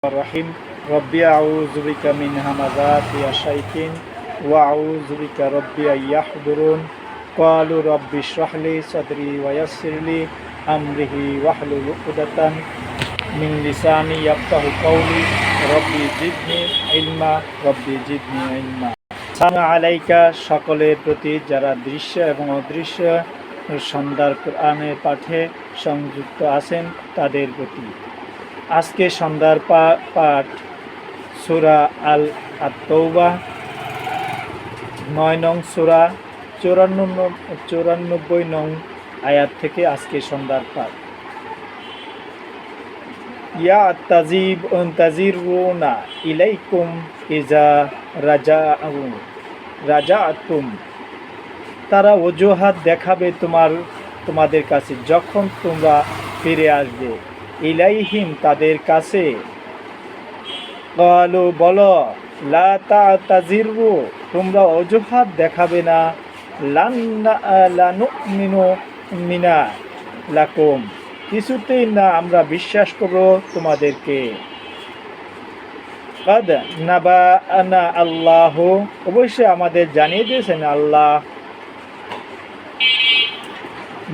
রহিম রব্বি আউযু বিকা মিন হামাযাতি আশ-শায়াতিন ওয়া আউযু বিকা রব্বি আইয়াহদুরুন ক্বালু রব্বি ইশরাহ লি সাদরি ওয়া ইয়াসসির লি আমরি ওয়াহলুল উকদাতাম মিন লিসানি ইয়াফকাহু কওলি রব্বি জিদনি ইলমা। সালামু আলাইকা, সকলের প্রতি যারা দৃশ্য এবং অদৃশ্য সন্ধ্যার কোরআনের পাঠে সংযুক্ত আছেন তাদের প্রতি। আজকে সন্ধ্যার পাঠ সূরা আত-তাওবা ৯ নং সূরা ৯৪ নং আয়াত থেকে আজকে সন্ধ্যার পাঠ। ইয়া তাজিরুনা ইলাইকুম ইজা রাজাআতুম, তারা অজুহাত দেখাবে তোমাদের কাছে যখন তোমরা ফিরে আসবে। ইলাইহিম, তাদের কাছে। ক্বালু, বলো, লা তাজিরু, তোমরা অজুহাত দেখাবে না। লানুমিনু মিনা লাকুম, কিছুতেই না আমরা বিশ্বাস করব তোমাদেরকে। কাদ নাবাআনা আল্লাহ, অবশ্যই আমাদের জানিয়ে দিয়েছেন আল্লাহ।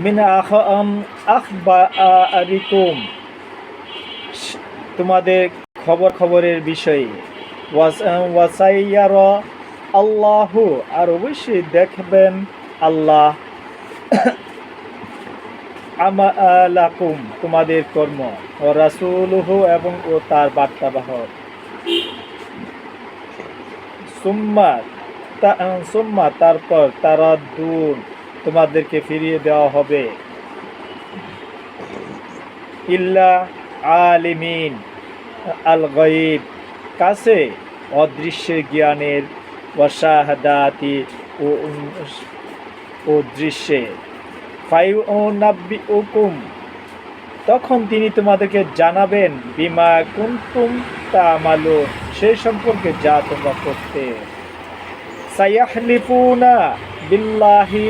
মিন আখবারিকুম, তোমাদের খবরের বিষয়ে। ওয়াসাইয়ারা আল্লাহু, আর অবশ্যই দেখবেন আল্লাহ আমালাকুম, তোমাদের কর্ম। ও রাসূলুহু, এবং ও তার বার্তাবাহক। সুম্মা তারপর তারাদ্দুন, তোমাদেরকে ফিরিয়ে দেওয়া হবে। ইল্লা আলিমিন আল গায়ব, কাছে অদৃশ্যের জ্ঞানের। ওয়াশাহাদাতি, ও দৃশ্যে। ফায়ুনাব্বিউকুম, তখন তিনি তোমাদেরকে জানাবেন। বিমা কুনতুম তা'মালুন, সেই সম্পর্কে যা তোমরা করতে। সায়াহলিফুনা বিল্লাহি,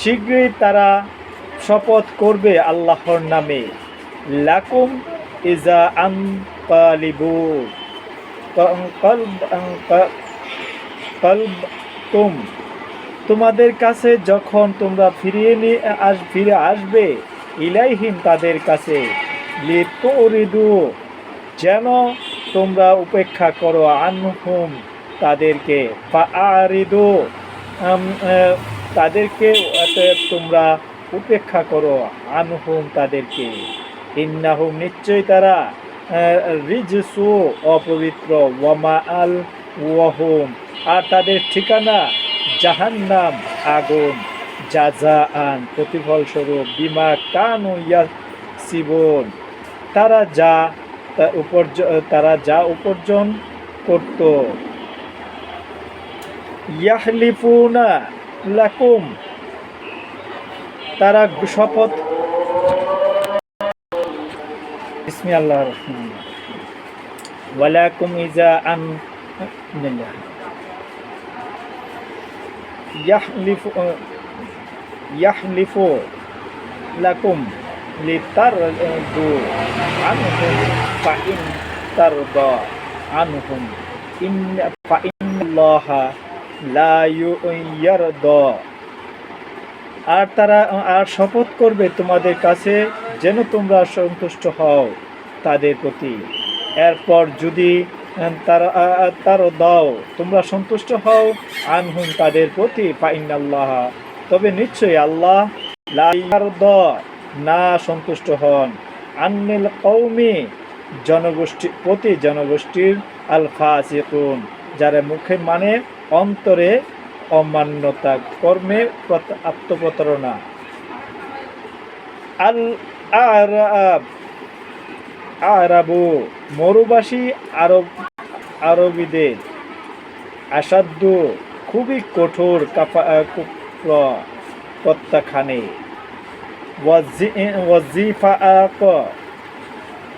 শীঘ্রই তারা শপথ করবে আল্লাহর নামে। লাকুম ইজা আনকালিবু কলবতুম, তোমাদের কাছে যখন তোমরা ফিরে আসবে। ইলাইহিম, তাদের কাছে। লিতুরিদু, যেন তোমরা উপেক্ষা করো। আনহুম, তাদেরকে। ফাআরিদু, তাদেরকে তোমরা উপেক্ষা করো। আনহুম, তাদেরকে। ইন্নাহুম, নিশ্চয় তারা। রিজসু, অপবিত্র। ওয়ামাআল ওয়াহুম, আর তাদের ঠিকানা জাহান্নাম, আগুন। জাযাআন, প্রতিফলস্বরূপ। বিমা কানু ইয়াকসিবুন, তারা যা উপার্জন করত। ইয়াহলিফুনা লাকুম, তারা শপথ। বিসমিল্লাহির রহমানির রহিম। ওয়ালাকুম ইজা ইয়াহলিফু লাকুম লিতারদু আনহুম ফাইন তারদা আনহুম ফাইন্নাল্লাহা লা ইয়ারদা, আর শপথ করবে তোমাদের কাছে যেন তোমরা সন্তুষ্ট হও তাদের প্রতি। এরপর যদি তারা দাও, তোমরা সন্তুষ্ট হও। আনহুম, তাদের প্রতি। ফাইন্নাল্লাহ, তবে নিশ্চয়ই আল্লাহ। লা ইয়ারদা, না সন্তুষ্ট হন। আনিল কওমি, জনগোষ্ঠীর। আল ফাসিকুন, যারা মুখে মানে অন্তরে অমান্যতা, কর্মে আত্মপ্রতারণা। আল আরাবু, মরুবাসী। আরবীদের। আসাদ্দু, খুবই কঠোর। প্রত্যাখ্যানে। ওয়াজিফাক,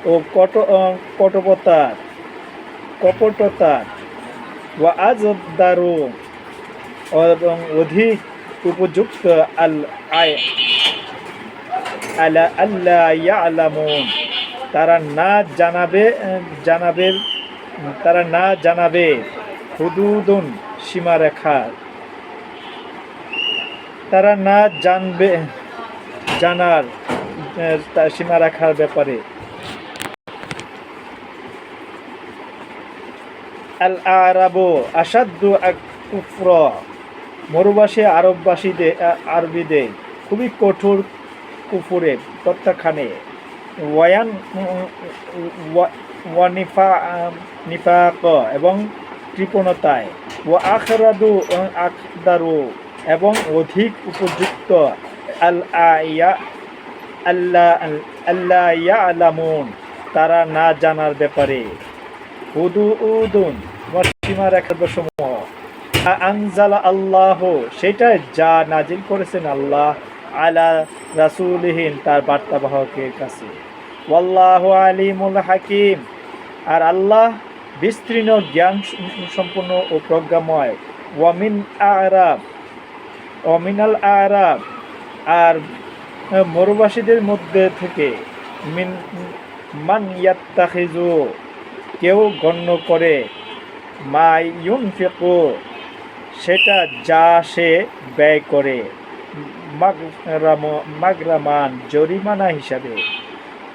ও কপটতার। ওয়া আজদারু, এবং অধিক উপযুক্ত। আল্লাহ ইয়ালামুন, তারা না জানাবে জানাবে তারা না জানাবে হুদুদুন সীমারেখা, তারা না জানবে জানার সীমারেখার ব্যাপারে। আল আরাবু আসাদ্দু কুফরা, মরুবাসী আরবিদের খুবই কঠোর কুফুরে প্রত্যাখ্যানে, ওয়ান নিফাক এবং কৃপণতায়, ও আখদারু এবং অধিক উপযুক্ত, আল্লাহ ইয়ালামুন, তারা না জানার ব্যাপারে। হুদুদুন সীমারেখার সমূহ, আনজালা আল্লাহ, সেটা যা নাজিল করেছেন আল্লাহ, আলা রাসূলিহিন, তার বার্তাবাহকের কাছে। ওয়াল্লাহু আলিমুল হাকিম, আর আল্লাহ বিস্তীর্ণ জ্ঞান সম্পন্ন ও প্রজ্ঞাময়। ওয়ামিনাল আরাব, আর মরুবাসীদের মধ্যে থেকে মান ইয়াত্তাখিজু, কেউ গণ্য করে, মা ইউনফিকু, সেটা যা সে ব্যয় করে, মাগরামান, জরিমানা হিসাবে,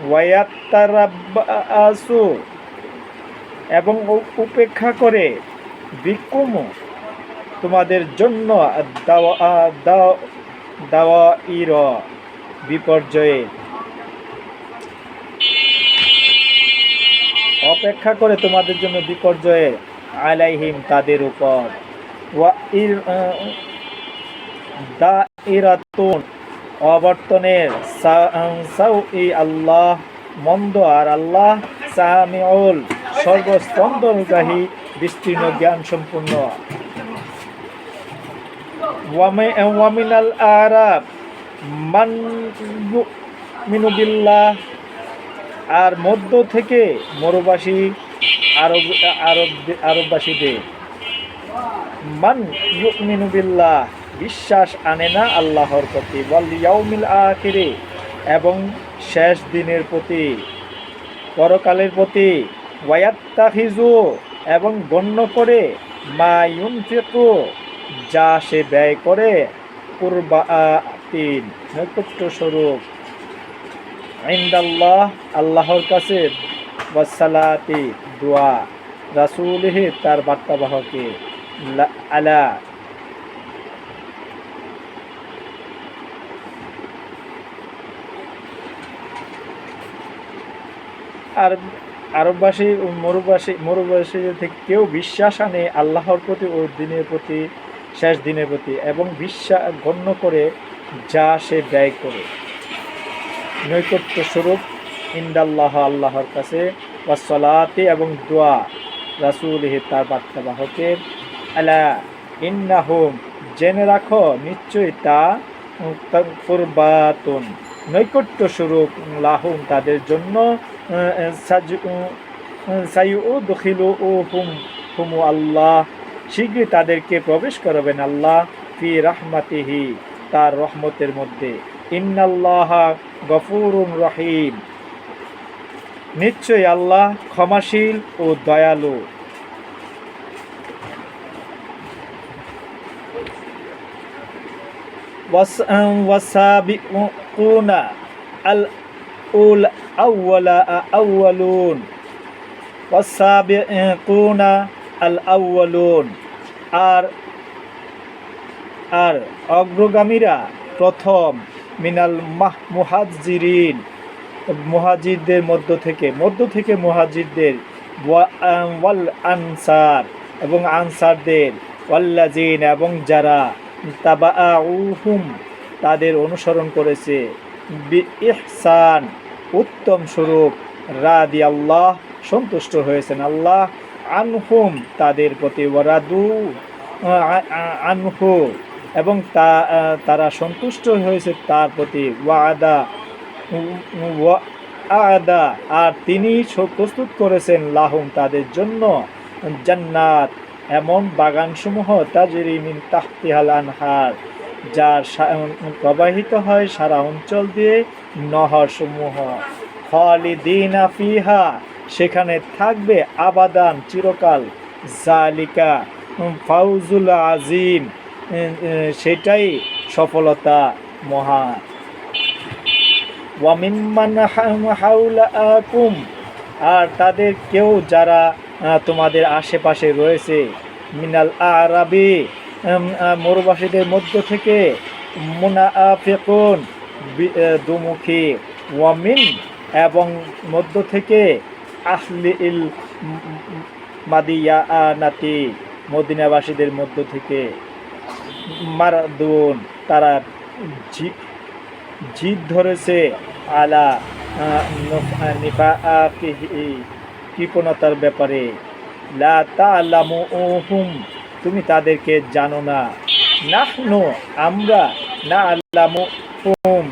ওয়ায়াত্তারাব্বাসু, এবং উপেক্ষা করে, বিকুম, তোমাদের জন্য, দাওয়াইর, বিপর্যয়ে, অপেক্ষা করে তোমাদের জন্য বিপর্যয়ে, আলাইহিম, তাদের উপর, দাইরাতুন, অবর্তনের, সাউই, আল্লাহ মন্দ, আর আল্লাহ সামিউল, সর্বস্পন্দনগ্রাহী, বিস্তীর্ণ জ্ঞান সম্পূর্ণ। ওয়ামিনাল আরাব মান ইউমিনু বিল্লাহ, আর মধ্য থেকে মরুবাসী আরববাসীদের, মান ইউমিনু বিল্লাহ, বিশ্বাস আনে না আল্লাহর প্রতি, ওয়াল ইয়াউমিল আখিরে, এবং শেষ দিনের প্রতি, পরকালের প্রতি, ওয়ায়াত্তাখিজু, এবং গণ্য করে, মা ইউনফিকু, যা সে ব্যয় করে, কুরবাতিন, নৈকট্য স্বরূপ, ইনদাল্লাহ, আল্লাহর কাছে, ওয়াসসালাতি, দোয়া, রাসূলিহি, তার বার্তাবাহকে, আলা, আর আরববাসী মরুবাসী থেকে কেউ বিশ্বাস আনে আল্লাহর প্রতি ও দিনের প্রতি, শেষ দিনের প্রতি, এবং বিশ্বাস গণ্য করে, যা সে ব্যয় করে, নৈকট্য স্বরূপ, ইনদাল্লাহ, আল্লাহর কাছে, ওয়াসসালাতি, এবং দোয়া, রাসূলিহি, তার বার্তাবাহকের, আলা ইন্নাহুম, জেনে রাখো, নিশ্চয়ই তা, কুরবাতুন, নৈকট্য স্বরূপ, লাহুম, তাদের জন্য, সাইয়ুদখিলুহুম আল্লাহ, শীঘ্রই তাদেরকে প্রবেশ করাবেন আল্লাহ, ফি রাহমাতিহি, তার রহমতের মধ্যে, ইন্নাল্লাহা গফুরুর রহিম, নিশ্চয়ই আল্লাহ ক্ষমাশীল ও দয়ালু। ওয়াসাবিকুনা আল আউয়ালুন, ওয়াসাবিকুনা আল আউয়ালুন, আর অগ্রগামীরা প্রথম, মিনাল মুহাজিরিন, মুহাজিরদের মধ্য থেকে মুহাজিরদের, ওয়াল আনসার, এবং আনসারদের, ওয়াল্লাযিন, এবং যারা, তাবাউহুম, তাদের অনুসরণ করেছে, বিইহসান, উত্তম স্বরূপ, রাদিয়াল্লাহ, সন্তুষ্ট হয়েছেন আল্লাহ, আনহুম, তাদের প্রতি, ওয়ারাদু আনহু, এবং তারা সন্তুষ্ট হয়েছে তার প্রতি, ওয়াদা, আর তিনি প্রস্তুত করেছেন, লাহুম, তাদের জন্য, জান্নাত, এমন বাগানসমূহ, তাজরি মিন তাহতিহাল আনহার, যার প্রবাহিত হয় সারা অঞ্চল দিয়ে নহর সমূহ। খালিদিনা ফিহা, সেখানে থাকবে আবাদান, চিরকাল। জালিকা ফাউজুল আজিম, সেটাই সফলতা মহান। ওয়া মিম্মান হাওলাকুম, আর তাদের কেউ যারা তোমাদের আশেপাশে রয়েছে, মিনাল আরাবি, মরুবাসীদের মধ্য থেকে, মুনাফিকুন, দুমুখী, ওয়ামিন, এবং মধ্য থেকে, আহলি ইল মাদিয়ানাতি, মদিনাবাসীদের মধ্য থেকে, মারাদুন, তারা জিদ ধরেছে, আলা নিফাকিহি, কৃপণতার ব্যাপারে। লা তা'লামুহুম, তুমি তাদেরকে জানো না। নাহনু, আমরা, না'লামুহুম,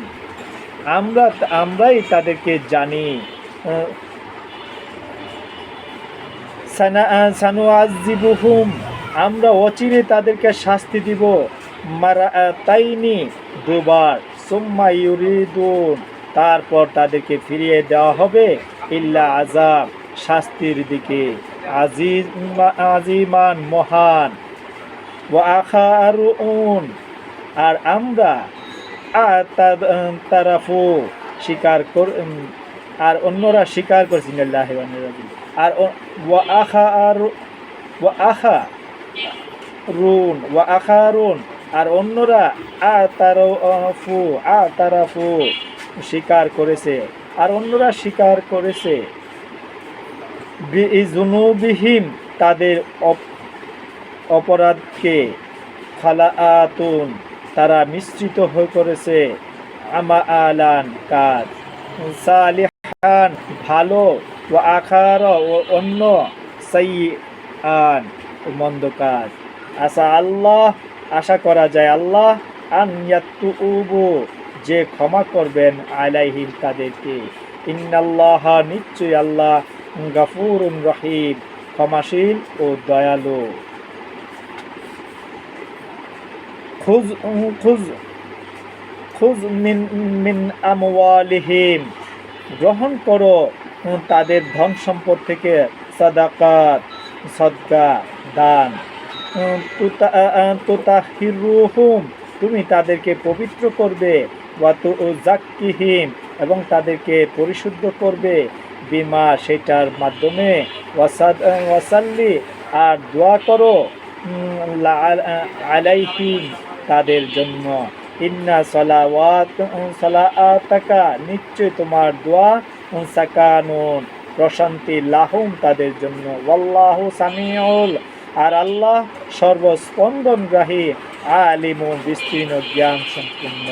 আমরাই তাদেরকে জানি। সানুআযিবুহুম, আমরা অচিরে তাদেরকে শাস্তি দিব। মারাতাইনি, দুবার। সুম্মা ইউরিদুন, তারপর তাদেরকে ফিরিয়ে দেওয়া হবে, ইল্লা আযাব, শাস্তির দিকে, আজিমান, মহান। ওয়া আখারুন, আর আমরা, তারাফু, স্বীকার কর, আর অন্যরা স্বীকার করছে, আর ওয়া আখারুন, আর অন্যরা আতারাফু, স্বীকার করেছে, আর অন্যরা স্বীকার করেছে, বিজুনুবিহিম, তাদের অপরাধকে, খালাআতুন, তারা মিশ্রিত হয়ে করেছে, আমাআলান, কাজ, সালিহান, ভালো, ওয়া আখার, ও অন্য, সাইয়্যান, মন্দ কাজ। আল্লাহ, আশা করা যায় আল্লাহ, আন ইয়াতুবু, যে ক্ষমা করবেন, আলাইহিম, তাদেরকে। ইন্নাল্লাহা, নিশ্চয়ই আল্লাহ, গাফুরুন রহিম, ক্ষমাশীল ও দয়ালু। খুজ মিন আমওয়ালিহিম, গ্রহণ করো তাদের ধন সম্পদ থেকে, সাদাকাত, সদকা, দান। তুতাহিরুহুম, তুমি তাদেরকে পবিত্র করবে। ওয়া তুযাক্কিহিম, এবং তাদেরকে পরিশুদ্ধ করবে, বিমা, সেটার মাধ্যমে। ওয়াসাল্লি, আর দোয়া করো, আলাইহিম, তাদের জন্য। ইন্না সালাতাকা, নিশ্চয় তোমার দোয়া, সাকানুন, প্রশান্তি, লাহুম, তাদের জন্য। ওয়াল্লাহু সামিউল, আর আল্লাহ সর্বস্পন্দনগ্রাহী, আলিমুন, বিস্তীর্ণ জ্ঞান সম্পূর্ণ।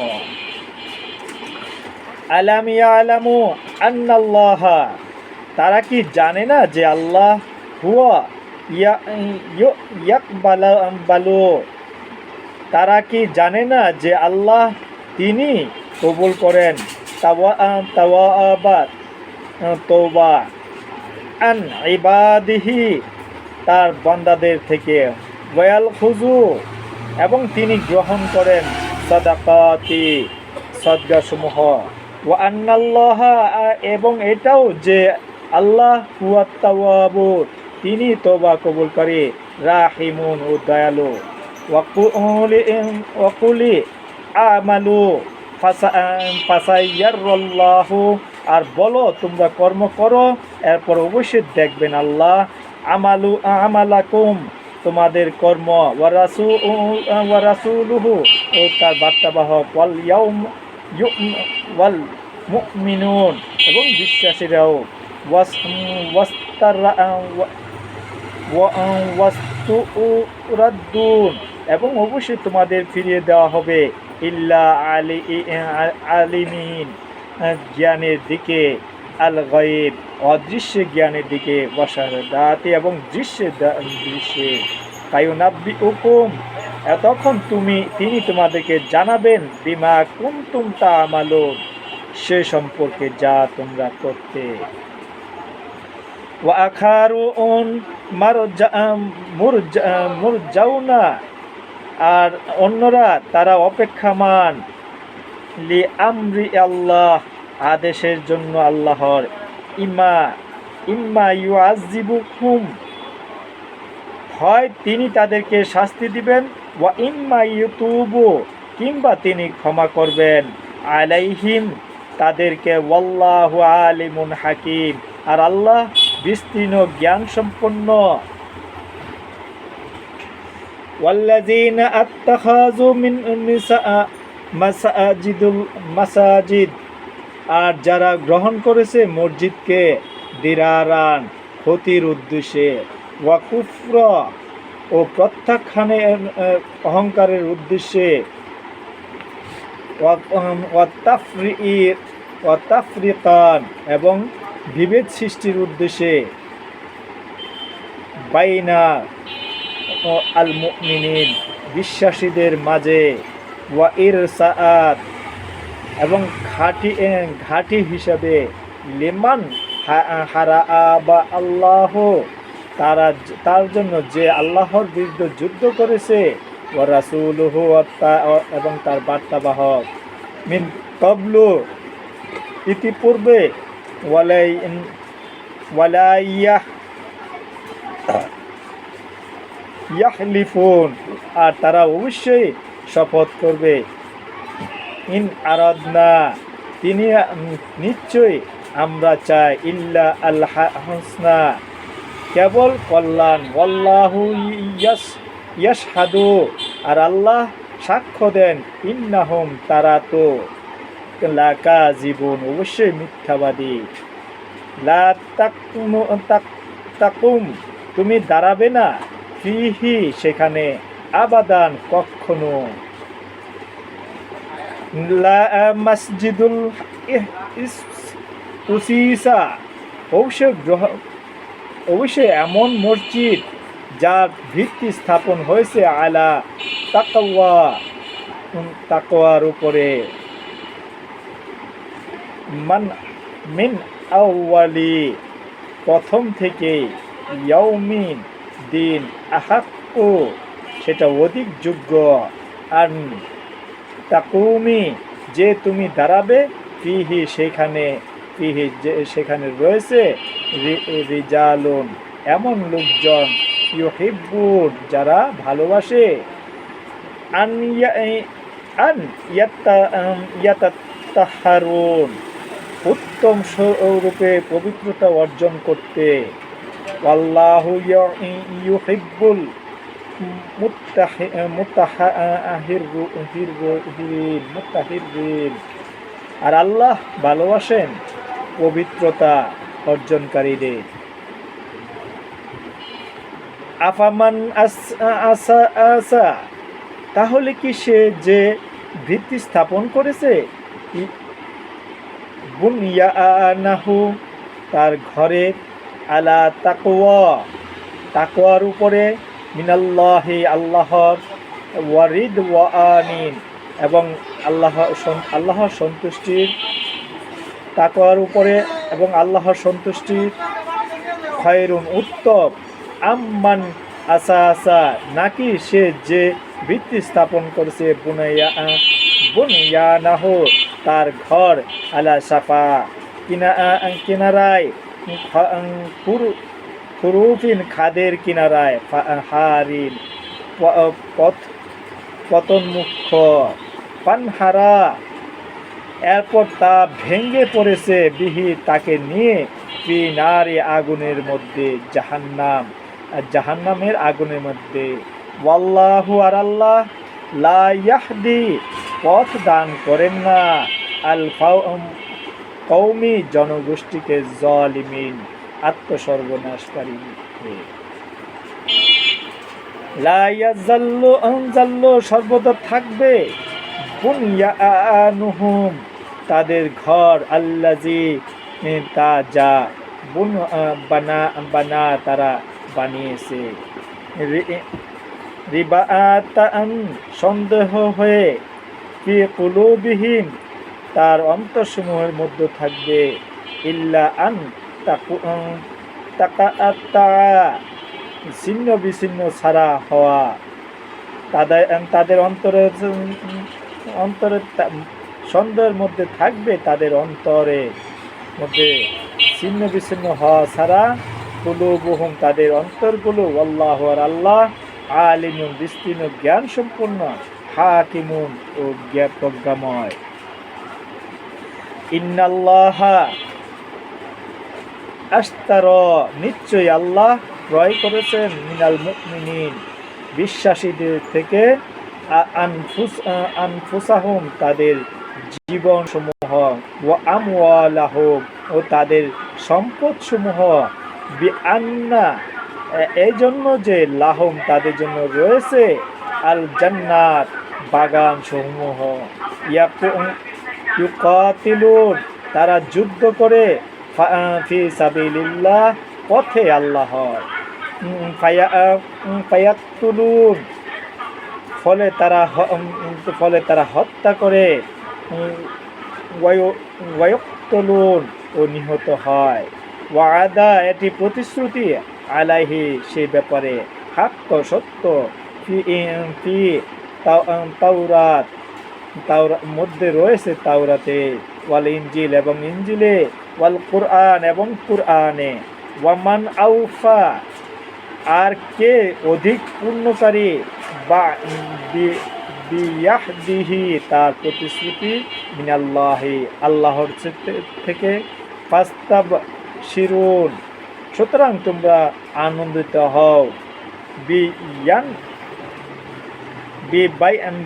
আলাম ইয়ালামু আন্নাল্লাহা, তারা কি জানে না যে আল্লাহ, হুয়া ইয়াকবালু, তারা কি জানে না যে আল্লাহ, তিনি কবুল করেন তাওবাত, তওবা, আন ইবাদিহি, তার বান্দাদের থেকে, ওয়াল খুজু, এবং তিনি গ্রহণ করেন, সাদাকাতি, সদকাসমূহ। ওয়া আন্নাল্লাহা, এবং এটাও যে আল্লাহ, হুয়া তাওয়াবু, তিনি তওবা কবুলকারী, রাহিমুন, ও দয়ালু। ওয়াকুলি আমালু ফাসাইয়ারুল্লাহু, আর বলো তোমরা কর্ম করো, এরপর অবশ্যই দেখবেন আল্লাহ, আমালাকুম, তোমাদের কর্ম, ওয়া রাসূলুহু, ও তার বার্তাবাহক, ওয়াল মুমিনুন, এবং বিশ্বাসীরাও, ওয়াস্তুরাদ্দুন, এবং অবশ্যই তোমাদের ফিরিয়ে দেওয়া হবে, ইল্লা আলিমিন, জ্ঞানের দিকে, আল গায়ব, অদৃশ্য জ্ঞানের দিকে, ওয়াশাহাদাতি, এবং দৃশ্যে, ফায়ুনাব্বিউকুম, তখন তিনি তোমাদেরকে জানাবেন, বিমা কুনতুম তা'মালুন, সে সম্পর্কে যা তোমরা করতে। ওয়া আখারুন মুরজাউনা, আর অন্যরা, তারা অপেক্ষামান, লি আমরি আল্লাহ, আদেশের জন্য আল্লাহর, ইম্মা ইম্মা ইউআযিবুহুম, হয় তিনি তাদেরকে শাস্তি দিবেন, ওয়া ইম্মা ইউতুবু, কিংবা তিনি ক্ষমা করবেন, আলাইহিম, তাদেরকে, ওয়াল্লাহু আলিমুন হাকিম, আর আল্লাহ বিস্তীর্ণ জ্ঞান সম্পন্ন। ওয়াল্লাযীনা আত্তাখাযু মিন মাসাজিদ, আর যারা গ্রহণ করেছে মসজিদকে দিরারান, ক্ষতির উদ্দেশ্যে, ওয়া কুফর, ও প্রত্যাখ্যানের অহংকারের উদ্দেশ্যে, ওয়া তাফরিকান, এবং বিভেদ সৃষ্টির উদ্দেশ্যে, বাইনা আল মুমিনিন, বিশ্বাসীদের মাঝে, ওয়া ইরসাআত, এবং ঘাঁটি হিসাবে, লিমান হারাআবা আল্লাহ, তার জন্য যে আল্লাহর বিরুদ্ধে যুদ্ধ করেছে, ওয়া রাসূলুহু, এবং তার বার্তাবাহক, মিন ক্বাবলু, ইতিপূর্বে, ওয়ালা ইয়াহলিফুন, আর তারা অবশ্যই শপথ করবে, ইন আরাদনা, তিনি নিশ্চয়ই আমরা চাই, ইল্লা আল হুসনা, কেবল কল্যাণ, ওয়াল্লাহু ইয়াশহাদু, আর আল্লাহ সাক্ষ্য দেন, ইন্নাহুম, তারা তো, লাকাযিবুন, অবশ্যই মিথ্যাবাদী। লা তাকুম, তুমি দাঁড়াবে না, ফিহি, সেখানে, আবাদান, কখনো, লা মসজিদুল উসিসা, অবশ্যই এমন মসজিদ যার ভিত্তি স্থাপন হয়েছে, আলা তাকওয়া, তাকওয়ার উপরে, মিন আউয়ালি, প্রথম থেকে, ইয়াউমিন, দিন, আহাক্কু, সেটা অধিক যোগ্য, আর তাকুমি, যে তুমি দাঁড়াবে, ফিহি, সেখানে, ফিহি, সেখানে রয়েছে, রিজালুন, এমন লোকজন, ইউহিব্বুন, যারা ভালোবাসে, আন ইয়াতাতাহহারুন, উত্তম স্বরূপে পবিত্রতা অর্জন করতে, আল্লাহু ইউহিব্বুল মুত্তাহিরিন, আর আল্লাহ ভালোবাসেন পবিত্রতা অর্জনকারীদের। আফামান আসা, তাহলে কি সে যে ভিত্তি স্থাপন করেছে, বুনিয়ানাহু, তার ঘরে, আলা তাকওয়া, তাকওয়ার উপরে, মিনাল্লাহি, আল্লাহর, ওয়ারিদওয়ানিন, এবং আল্লাহর সন্তুষ্টির, তাকওয়ার উপরে এবং আল্লাহর সন্তুষ্টির, খায়রুন, উত্তম, আম্মান আসাসা, নাকি সে যে ভিত্তি স্থাপন করেছে, বুনিয়ানাহু, তার ঘর, আলা সাফা, কিনারায়, ফুরুফিন, খাদের কিনারায়, হারিন, পতনমুখ, পানহারা, এরপর তা ভেঙে পড়েছে, বিহি, তাকে নিয়ে, ফি নারি, আগুনের মধ্যে, জাহান্নামের আগুনের মধ্যে, ওয়াল্লাহু, আর আল্লাহ, লা ইয়াহদি, পথ দান করেন না, আল কওমি, জনগোষ্ঠীকে, জালিমিন, আত্মসর্বনাশকারী। লা ইয়াজাল্লু, সর্বদা থাকবে, বুনয়ানুহুম, তাদের ঘর, আল্লাজি, তা যা, বানা, তারা বানিয়েছে, রিবাআতান, সন্দেহ হয়ে, ফি কুলুবিহিম, তার অন্তরসমূহের মধ্যে থাকবে, ইল্লা আন তাকাআত্তা, ছিন্ন বিচ্ছিন্ন ছাড়া হওয়া, তাদের অন্তরে সন্দেহের মধ্যে থাকবে, তাদের অন্তরে মধ্যে ছিন্ন বিচ্ছিন্ন হওয়া ছাড়া কুলুবুহুম তাদের অন্তরগুলো, আল্লাহু আর আল্লাহ আলিমুন বিস্তীর্ণ জ্ঞান সম্পন্ন, হাকিমুন ও প্রজ্ঞাময়। ইন্নাল্লাহা আশতারা নিশ্চয়ই আল্লাহ ক্রয় করেছেন মিনাল মুমিনিন বিশ্বাসীদের থেকে আনফুসাহুম তাদের জীবন সমূহ, ওয়া আমওয়ালাহুম ও তাদের সম্পদ সমূহ, বিআন্না এই জন্য যে লাহুম তাদের জন্য রয়েছে আল জান্নাত বাগান সমূহ, ইউকাতিলুন তারা যুদ্ধ করে ফি সাবিলিল্লাহ পথে আল্লাহর, ফায়াকতুলুন ফলে তারা হত্যা করে, ওয়ায়ুক্তলুন ও নিহত হয়, ওয়াদা এটি প্রতিশ্রুতি, আলাইহি সে ব্যাপারে, হাক্ক সত্য, ফি তাওরাত মধ্যে রয়েছে তাওরাতে, ওয়াল ইনজিল এবং ইনজিলে, ওয়াল কুরআন এবং কুরআনে, ওয়ামান আউফা আর কে অধিক পূর্ণকারী, বা বিয়াহদিহি তার প্রতিশ্রুতি, মিনাল্লাহি আল্লাহর থেকে, ফাস্তাবশিরুন সুতরাং তোমরা আনন্দিত হও,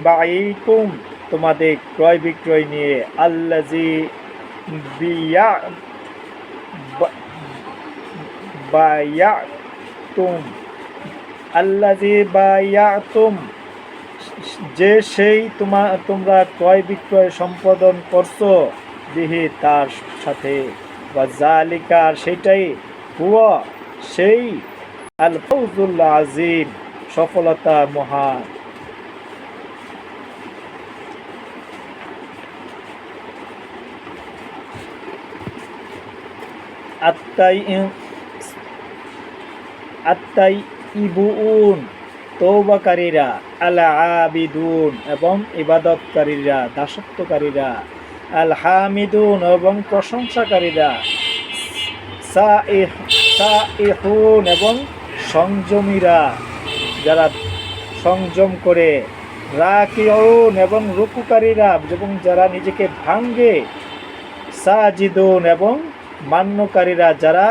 বাইকুম তোমাদের ক্রয় বিক্রয় নিয়ে, আল্লাজি বায়াতুম যে সেই তোমরা ক্রয় বিক্রয় সম্পাদন করছো, বিহি তার সাথে, বা জালিকার সেটাই, হুয়া সেই, আল ফাউজুল আজিম সফলতা মহান। আত্তাইবুন তওবাকারীরা, আল আবিদুন এবং ইবাদতকারীরা দাসত্বকারীরা, আল হামিদুন এবং প্রশংসাকারীরা, সাইহুন এবং সংযমীরা যারা সংযম করে, রাকিউন এবং রুকুকারীরা এবং যারা নিজেকে ভাঙ্গে, সাজিদুন এবং মান্যকারীরা যারা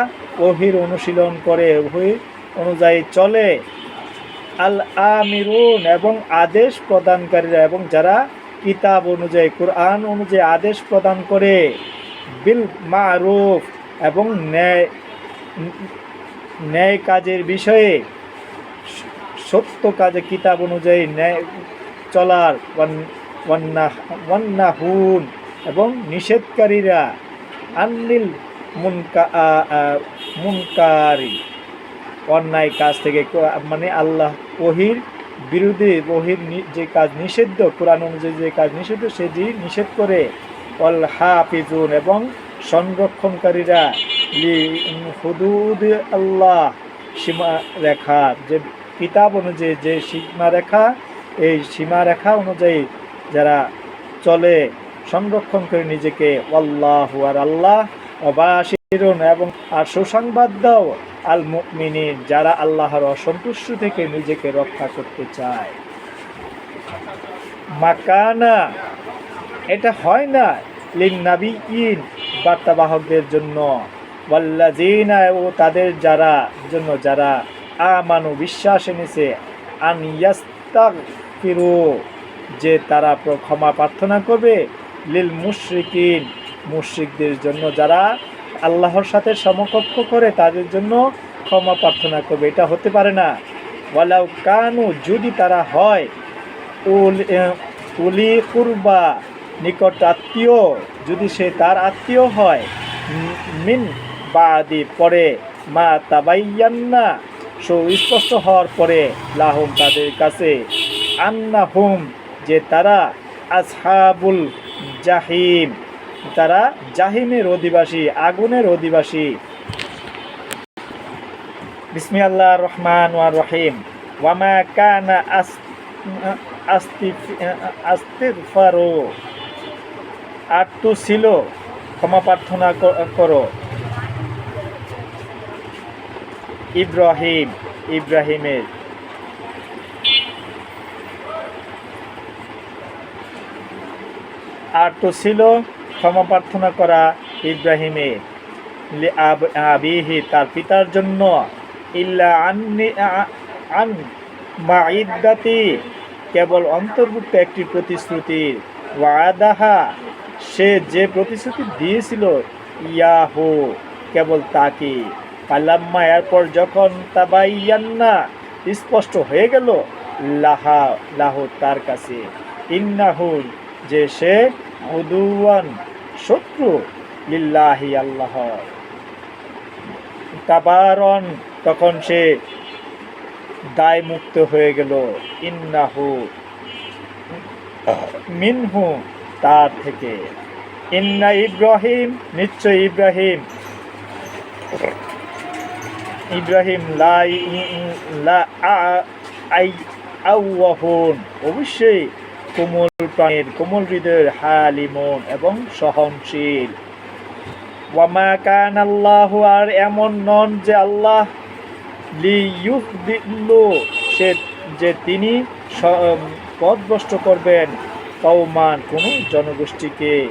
ওহীর অনুশীলন করে, ওহী অনুযায়ী চলে, আল আমিরুন এবং আদেশ প্রদানকারীরা এবং যারা কিতাব অনুযায়ী কুরআন অনুযায়ী আদেশ প্রদান করে, বিল মারুফ এবং ন্যায় কাজের বিষয়ে, সত্য কাজে কিতাব অনুযায়ী ন্যায় চলার, ওয়ান্নাহুন এবং নিষেধকারীরা, আন্নিল মুনকারি অন্যায় কাজ থেকে, মানে আল্লাহ ওহীর বিরুদ্ধে, ওহীর যে কাজ নিষিদ্ধ, কোরআন অনুযায়ী যে কাজ নিষিদ্ধ সেটি নিষেধ করে, অল হাফিজুন এবং সংরক্ষণকারীরা, লি হুদুদ আল্লাহ সীমা রেখা, যে কিতাব অনুযায়ী যে সীমারেখা, এই সীমারেখা অনুযায়ী যারা চলে, সংরক্ষণ করে নিজেকে, আল্লাহু আর আল্লাহ, অবাশিরুন এবং আর সুসংবাদ দাও, আল মুমিনিন যারা আল্লাহর অসন্তুষ্ট থেকে নিজেকে রক্ষা করতে চায়। মাকানা এটা হয় না, লিন নাবিয়িন বার্তাবাহকদের জন্য, ওয়াল্লাযিনা ও তাদের যারা আমানু বিশ্বাস এনেছে, আন ইয়াস্তাগফিরু যে তারা ক্ষমা প্রার্থনা করবে, লিল মুশরিকিন মুশরিকদের জন্য যারা আল্লাহর সাথে সমকক্ষ করে তাদের জন্য ক্ষমা প্রার্থনা করবে, এটা হতে পারে না। ওয়ালাউ কানু যদি তারা হয়, উলি কুরবা নিকট আত্মীয়, যদি সে তার আত্মীয় হয়, মিন বাদি পরে, মা তাবাইয়ান্না সুস্পষ্ট হওয়ার পরে, লাহুম তাদের কাছে, আন্নাহুম যে তারা, আসহাবুল জাহিম তারা জাহিমের অধিবাসী, আগুনের অধিবাসী। বিসমিল্লাহির রহমানির রহিম। ওয়ামা কানা আস্তিগফারু আর তো ছিল ক্ষমা প্রার্থনা করো ইব্রাহিমের আর তো ছিল ক্ষমা প্রার্থনা করা ইব্রাহিমের আবিহি তার পিতার জন্য ইল্লা আন মাইদ্দাতি কেবল অন্তর্ভুক্ত একটি প্রতিশ্রুতির ওয়াদাহা সে যে প্রতিশ্রুতি দিয়েছিল ইয়াহু কেবল তাকে পাল্লাম্মা এরপর যখন তাবাইয়ান্না স্পষ্ট হয়ে গেল লাহু তার কাছে ইন্নাহু যে সে উদুয়ান শত্রু লিল্লাহি আল্লাহ তাবারন তখন সে দায় মুক্ত হয়ে গেল ইন্নাহু মিনহু তার থেকে ইন্না ইব্রাহিম নিশ্চয় ইব্রাহিম অবশ্যই কোমল প্রাণের কোমল হৃদয়ের হালিমন এবং সহনশীল ওয়ামা কান আল্লাহ আর এমন নন যে আল্লাহ লিইউযিল্লু সে যে তিনি পথভ্রষ্ট করবেন কওমান কোন জনগোষ্ঠীকে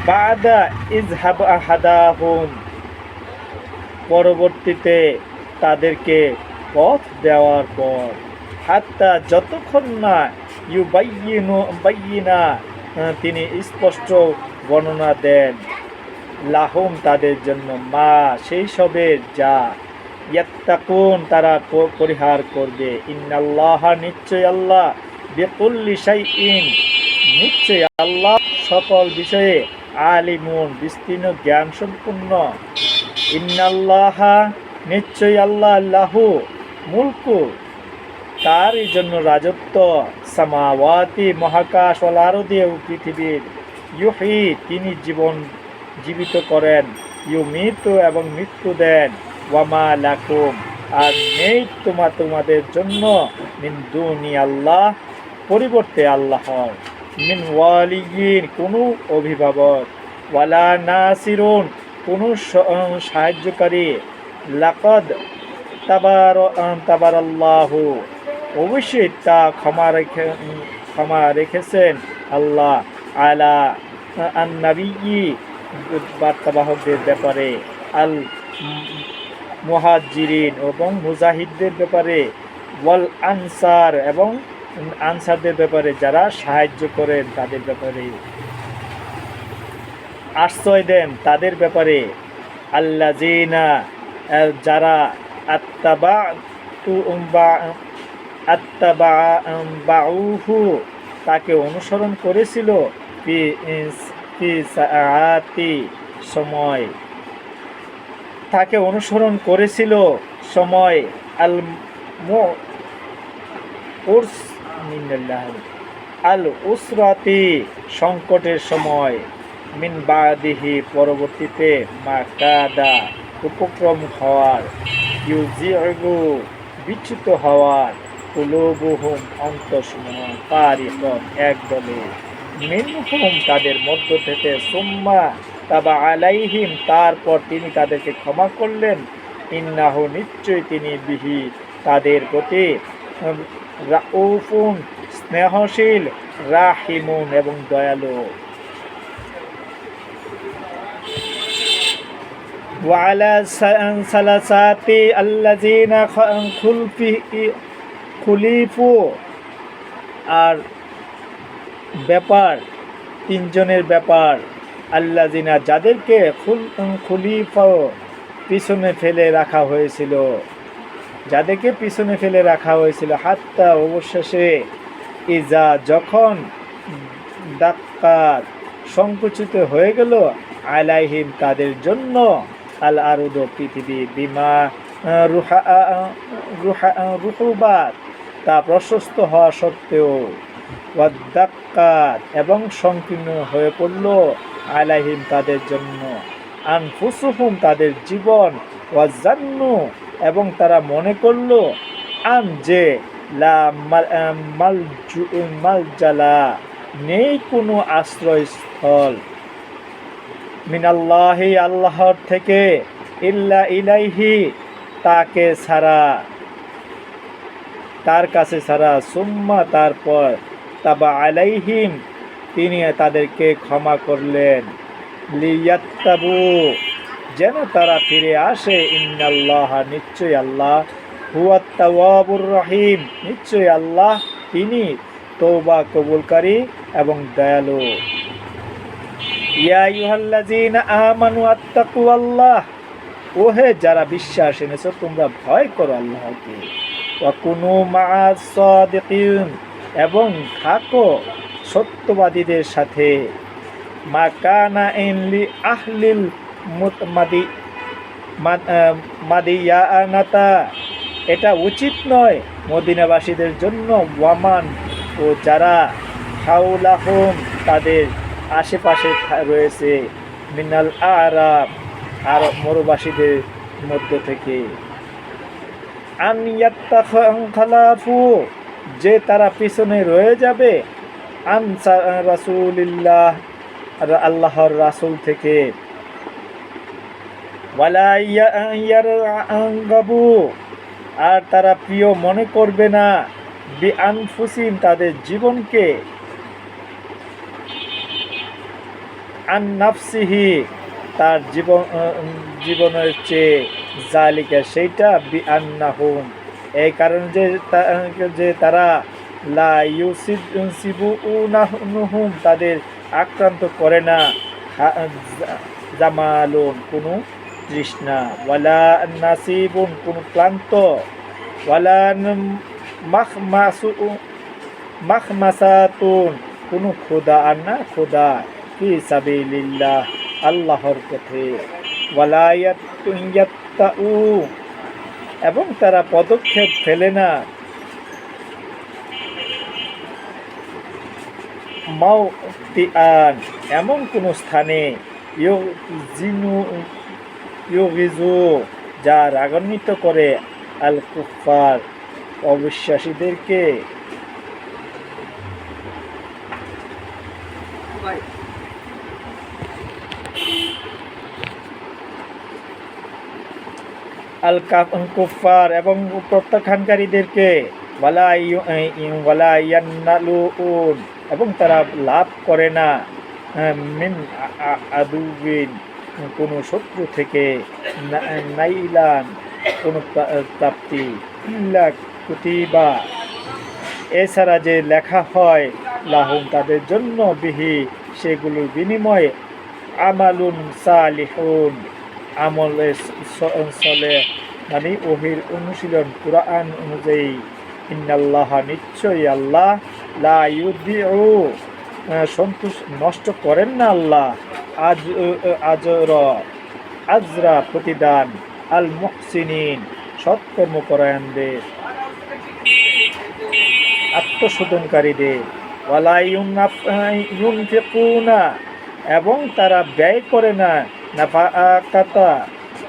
বাদা ইযহাব আহাদাহুম পরবর্তীতে তাদেরকে পথ দেওয়ার পর হাত্তা যতক্ষণ না বাইয়িনা তিনি স্পষ্ট বর্ণনা দেন লাহুম তাদের জন্য মা সেই সবের যা ইয়াত্তাকুন তারা পরিহার করবে ইন্নাল্লাহ নিশ্চয় আল্লাহ বিকুল্লি শাইইন নিশ্চয় আল্লাহ সকল বিষয়ে আলিমুন বিস্তীর্ণ জ্ঞান সম্পূর্ণ ইন্নাল্লাহ নিশ্চয় আল্লাহ লাহু মুলকু তারই জন্য রাজত্ব সামাওয়াতি মহাকাশ ওয়াল আরদি ও পৃথিবীর ইউহি তিনি জীবিত করেন ইউমিতু এবং মৃত্যু দেন ওয়ামা লাকুম আর নেই তোমাদের জন্য মিন দুনি আল্লাহ পরিবর্তে আল্লাহর মিন ওয়ালিয়িন কোনো অভিভাবক ওয়ালা নাসিরুন কোনো সাহায্যকারী লাকাদ তাবারাল্লাহু অবশ্যই তা ক্ষমা রেখেছেন আল্লাহ আলা আন-নাবিয়্যি বার্তাবাহকদের ব্যাপারে আল মুহাজিরিন এবং মুজাহিদদের ব্যাপারে ওয়াল আনসার এবং আনসারদের ব্যাপারে যারা সাহায্য করেন তাদের ব্যাপারে আশ্রয় দেন তাদের ব্যাপারে আল্লাযিনা যারা আত্তাবাউহু তাকে অনুসরণ করেছিল ফি সাআতি সময় তাকে অনুসরণ করেছিল সময় আল উসরাতি সংকটের সময় মিন বাদিহি পরবর্তীতে মাকাদা উপক্রম হওয়ার ইউজিউ বিচ্যুত হওয়ার কুলুবুহুম অন্তসমূহ ফারিকন একদলে মিনহুম তাদের মধ্য থেকে সুম্মা তাবা আলাইহিম তারপর তিনি তাদেরকে ক্ষমা করলেন ইন্নাহু নিশ্চয় তিনি বিহি তাদের প্রতি রাউফুন স্নেহশীল রাহিমুন এবং দয়ালু ওয়ালা সালাসাতি আল্লাযিনা খুলিফু আর ব্যাপার তিনজনের ব্যাপার আল্লাযিনা যাদেরকে খুলিফা পিছনে ফেলে রাখা হয়েছিল হাত্তা অবশেষে ইজা যখন দাক্কাত সংকুচিত হয়ে গেল আলাইহিম তাদের জন্য আল আরুদ পৃথিবী বিমা রুহুবাত তা প্রশস্ত হওয়া সত্ত্বেও ওয়াদাক্কাত এবং সংকীর্ণ হয়ে পড়ল আলাইহিম তাদের জন্য আনফুসুহুম তাদের জীবন ওয়াজান্নু এবং তারা মনে করল আন যে লা মালজালা নেই কোনো আশ্রয়স্থল মিনাল্লাহি আল্লাহর থেকে ইল্লা ইলাইহি তাকে ছাড়া, তার কাছে ছাড়া, সুম্মা তারপর তাবা আলাইহিম তিনি তাদেরকে ক্ষমা করলেন, লিয়াত্তাবু যেন তারা ফিরে আসে, ইন্নাল্লাহ নিশ্চয় আল্লাহ হুয়াত তাওয়াবুর রহিম নিশ্চয় আল্লাহ তিনি তওবা কবুলকারী এবং দয়ালু। ইয়া আইয়ুহাল্লাযীনা আমানু আত্তাকুল্লাহ ওহে যারা বিশ্বাস এনেছো তোমরা ভয় করো আল্লাহকে, ওয়া কুনু মা'আস সাদিকিন এবং থাকো সত্যবাদীদের সাথে, মা কানা ইনলি আহলিল মুতমাদি মাদিয়ানাতা এটা উচিত নয় মদিনাবাসীদের জন্য, ওয়ামান ও যারা হাওলাহুম তাদের আশেপাশে রয়েছে, মিনাল আরাব আর মরুবাসীদের মধ্য থেকে, আন ইয়াত্তাখালাফু যে তারা পিছনে রয়ে যাবে, আন রাসূলিল্লাহ আল্লাহর রাসূল থেকে, ওয়ালা ইয়ারগাবু আর তারা প্রিয় মনে করবে না, বিআনফুসিহিম তাদের জীবনকে, আন নাফসিহি তার জীবনের চেয়ে, জালিকা সেইটা বিআন্নাহুম এই কারণে যে তারা লা ইউসিবুনাহুম তাদের আক্রান্ত করে না, জামালুন কোনো তৃষ্ণা, ওয়ালা নাসিবুন কোনো ক্লান্ত, ওয়ালা মাখমাসাতুন কোনো ক্ষুধা আর না ক্ষুধা, ফি সাবিলিল্লাহ আল্লাহর পথে, ওয়ালা ইয়াত্তাউ এবং তারা পদক্ষেপ ফেলে না, মাওতিআন এমন কোন স্থানে, ইউগিজু যা রাগান্বিত করে, আল কুফার অবিশ্বাসীদেরকে, আল কুফার এবং প্রত্যাখ্যানকারীদেরকে, ওয়ালা ইয়ানালুন এবং তারা লাভ করে না, মিন আদুবিন কোনো শত্রু থেকে, নাইলান কোনো প্রাপ্তি, ইল্লা কুতিবা এছাড়া যে লেখা হয়, লাহুম তাদের জন্য, বিহি সেগুলোর বিনিময়ে, আমালুন সালিহুন আমলে সলেহ মানে ওহির অনুশীলন কুরআন অনুযায়ী, ইন্নাল্লাহ নিশ্চয়ই আল্লাহ লা ইউদিউ নষ্ট করেন না আল্লাহ, আজরা প্রতিদান, আল মুহসিনিন সৎকর্মপরায়ণদের, আত্মশোধনকারীদের, ওয়ালা ইউনফিকুনা এবং তারা ব্যয় করে না, নাফাকাতা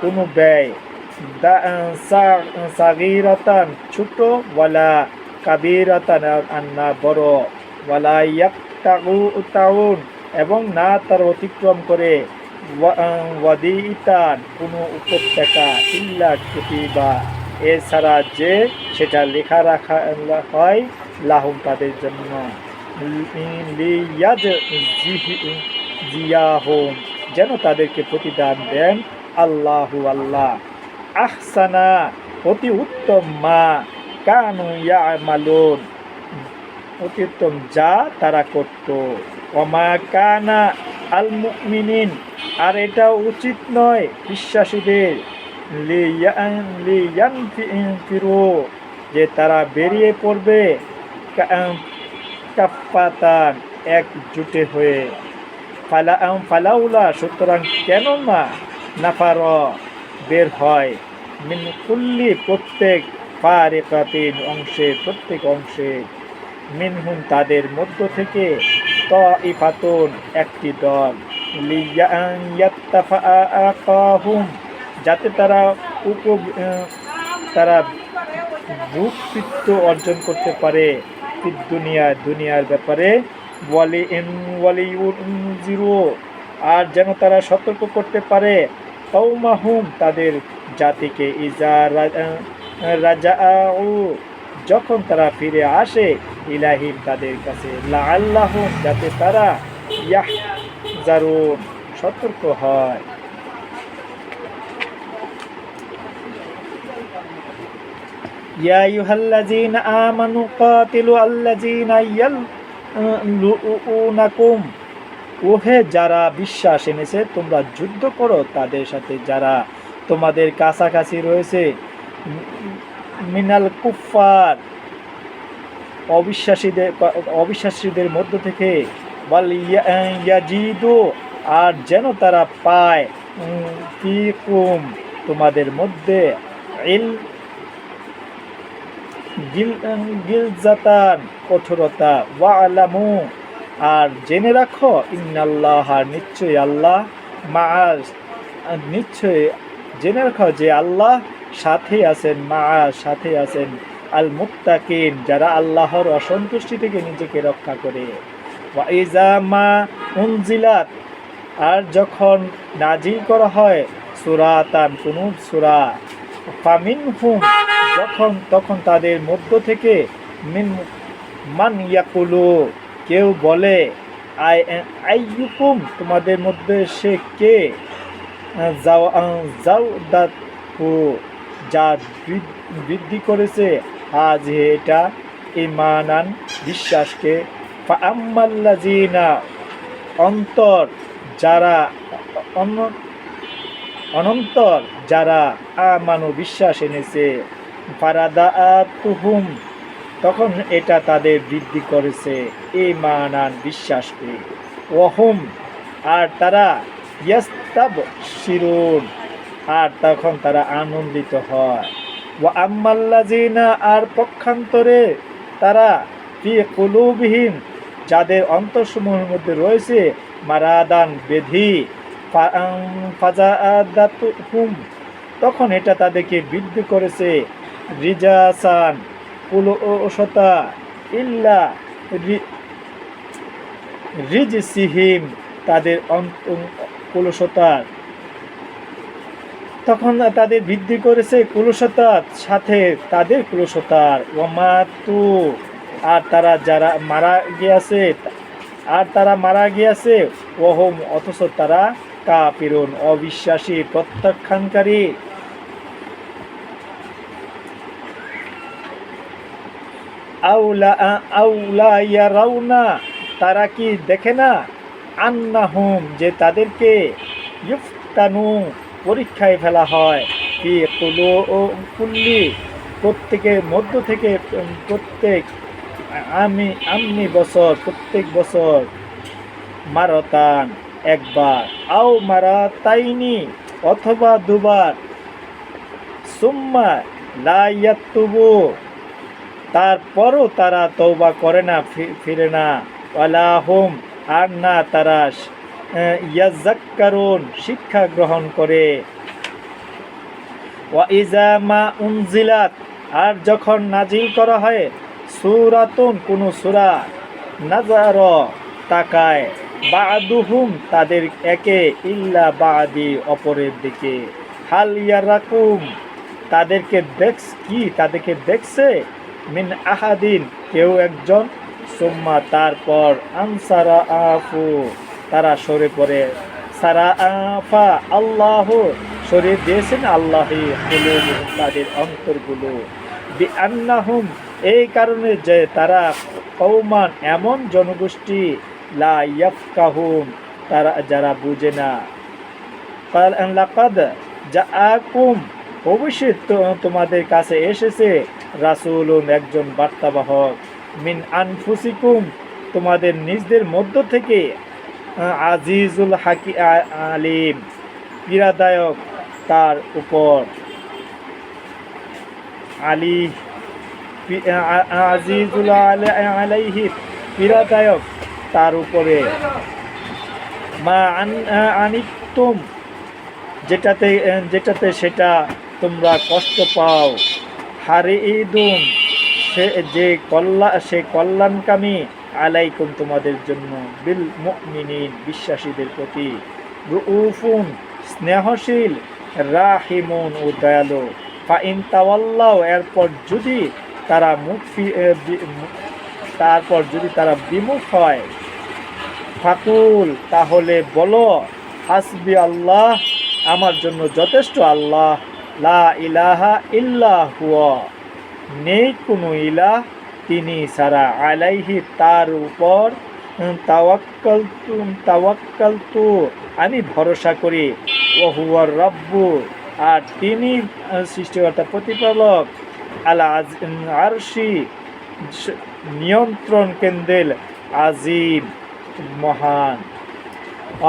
কোনো ব্যয়, সাগীরাতান ছোট, ওয়ালা কাবীরাতান আর না বড়, ওয়ালা ইয়াক্তাউন এবং না তার অতিক্রম করে, ওয়াদিতান কোনো উপত্যকা, ইল্লা কুতিবা এছাড়া যে সেটা লেখা রাখা হয়, লাহুম তাদের জন্য, লিয়াজজিয়াহুম যেন তাদেরকে প্রতিদান দেন, আল্লাহু আল্লাহ, আহসানা অতি উত্তম, মা কানু ইয়ামালুন অতি উত্তম যা তারা করত, ওমা কানা আল মুমিনিন আর এটা উচিত নয় বিশ্বাসীদের, লিয়ানফিরু যে তারা বেরিয়ে পড়বে, কাফাতান একজুটে হয়ে, ফালাউলা সুতরাং কেন না, নাফার বের হয়, মিন কুল্লি প্রত্যেক ফারিকাতিন অংশে প্রত্যেক অংশে, মিনহুম তাদের মধ্য থেকে, তাইফাতুন একটি দল, লিয়াত্তাফাআকাহুম যাতে তারা ভূতৃত্ব অর্জন করতে পারে, দুনিয়ার ব্যাপারে, ওয়ালিউনজিরু, আর যেন তারা সতর্ক করতে পারে কওমাহুম, তাদের জাতিকে, ইজা রাজাউ, যখন তারা ফিরে আসে, ইলাহিম, তাদের কাছে, লাআল্লাহুম, যাতে তারা ইয়াহজারুন, সতর্ক হয়। ইয়া আইয়ুহাল্লাযীনা আমানু কাতিলু আল্লাযীনা ইয়ালউনাকুম, ওহে যারা বিশ্বাস এনেছে, তোমরা যুদ্ধ করো তাদের সাথে যারা তোমাদের কাছাকাছি রয়েছে, মিনাল কুফফার, অবিশ্বাসীদের মধ্য থেকে, ওয়াল ইয়াজিদু, আর যেন তারা পায়, ফিকুম, তোমাদের মধ্যে, ইল গিলজাতান, কঠোরতা, ওয়ালামু, আর জেনে রাখো, ইন্নাল্লাহ, নিশ্চয়ই আল্লাহ, মাআস, নিশ্চয়ই জেনে রাখো যে আল্লাহ সাথে আছেন, মাআস, সাথে আছেন, আল মুত্তাকিন, যারা আল্লাহর অসন্তুষ্টি থেকে নিজেকে রক্ষা করে। ওয়া ইজা মা উনজিলাত, আর যখন নাজিল করা হয়, সূরাতান, কোন সূরা, ফামিনহুম, তখন তাদের মধ্য থেকে, মান ইয়াকুলু, কেউ বলে, আইয়ুকুম, তোমাদের মধ্যে সে কে, যাওদাতহু, যা বৃদ্ধি করেছে, হাযিহি, এটা, ঈমানান, বিশ্বাসকে, ফাআম্মাল্লাযীনা, অন্তর যারা, অনন্তর যারা, আমানু, বিশ্বাস এনেছে, ফারাদাতুহুম, তখন এটা তাদের বৃদ্ধি করেছে, ঈমানান, বিশ্বাসকে, ওয়াহুম, আর তারা, ইয়াস্তাবশিরুন, আর তখন তারা আনন্দিত হয়। ওয়া আম্মাল্লাযীনা, আর পক্ষান্তরে তারা, ফি কুলুবিহিম, যাদের অন্তরসমূহের মধ্যে রয়েছে, মারাদান, ব্যাধি, ফাজাদাতুহুম, তখন এটা তাদেরকে বৃদ্ধি করেছে, রিজাসান, কুলুশতা, ইল্লা রিজসিহিম, তাদের কুলুশতার, তখন তাদের বৃদ্ধি করেছে কুলুশতার সাথে তাদের কুলুশতার, ওয়ামাতু, আর তারা মারা গিয়েছে, ওহম, অথচ তারা, কাফিরুন, অবিশ্বাসী, প্রত্যাখ্যানকারী। আউলা ইয়ারাউনা, তারা কি দেখে না, আন্নাহুম, যে তাদেরকে, ইফতানু, পরীক্ষায় ফেলা হয়, ফি কুল্লি, প্রত্যেকের মধ্য থেকে, প্রত্যেক বছর, প্রত্যেক বছর, মারতান, একবার, আও মারাতাইনি, অথবা দুবার, সুম্মা লা ইয়াতুবু, তারপরও তারা তওবা করে না, ফিরে না, ওয়ালাহুম, আর না তারা, ইয়াযাক্কারুন, শিক্ষা গ্রহণ করে। ওয়া ইজা মা উনজিলাত, আর যখন নাজিল করা হয়, সূরাতুন, কোন সূরা, নাযার, তাকায়, বা'দুহুম, তাদের একে, ইল্লা বা'দি, অপরের দিকে, হাল ইয়ারাকুম, তাদেরকে দেখছে, মিন আহাদিন, কেউ একজন, সুম্মা, তারপর, আনসারা আফু, তারা সরে পড়ে, সারা আফা, আল্লাহ, সরে দিয়েছেন আল্লাহি, কুলুবুহুম, তাদের অন্তরগুলো, বিআন্নাহুম, এই কারণে যে তারা, কওমান, এমন জনগোষ্ঠী, লা ইয়াফকাহুন, তারা যারা বুঝে না, লাকাদ জাআকুম, অবশ্যই তোমাদের কাছে এসেছে, রাসূলুন, একজন বার্তাবাহক, মিন আনফুসিকুম, তোমাদের নিজদের মধ্য থেকে, আজিজুল আলিম, পীড়াদায়ক তার উপর, আজিজুল আলাইহি, পীড়াদায়ক তার উপরে, মা আনিতুম, যেটাতে সেটা তোমরা কষ্ট পাও, হারিদুন, সে কল্যাণকামী, আলাইকুম তোমাদের জন্য, বিল মুমিনিন বিশ্বাসীদের প্রতি, রউফুন স্নেহশীল, রাহিমুন ও দয়ালু। ফাইন তাওয়াল্লাও এরপর যদি তারা তারা বিমুখ হয়, ফাকুল তাহলে বলো, হাসবি আল্লাহ আমার জন্য যথেষ্ট আল্লাহ, লা ইলাহা ইল্লা হুয়া নেই কোনো ইলাহ তিনি ছাড়া, আলাইহি তার উপর, তাওয়াক্কালতু আমি ভরসা করি, ও হুয়ার রব্বু আর তিনি সৃষ্টিকর্তা প্রতিপালক, আলা আরশি নিয়ন্ত্রণ কেন্দ্রের, আজিম মহান।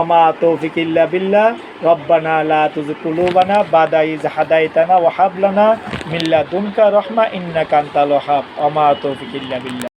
ওমা তৌফিক ইল্লা বিল্লাহ, রব্বানা লা তুযিগ কুলুবানা বাদা ইয হাদাইতানা ওয়া হাব লানা মিন লাদুনকা রাহমা ইন্নাকা আনতাল ওয়াহ্হাব। ওমা তৌফিক ইল্লা বিল্লাহ।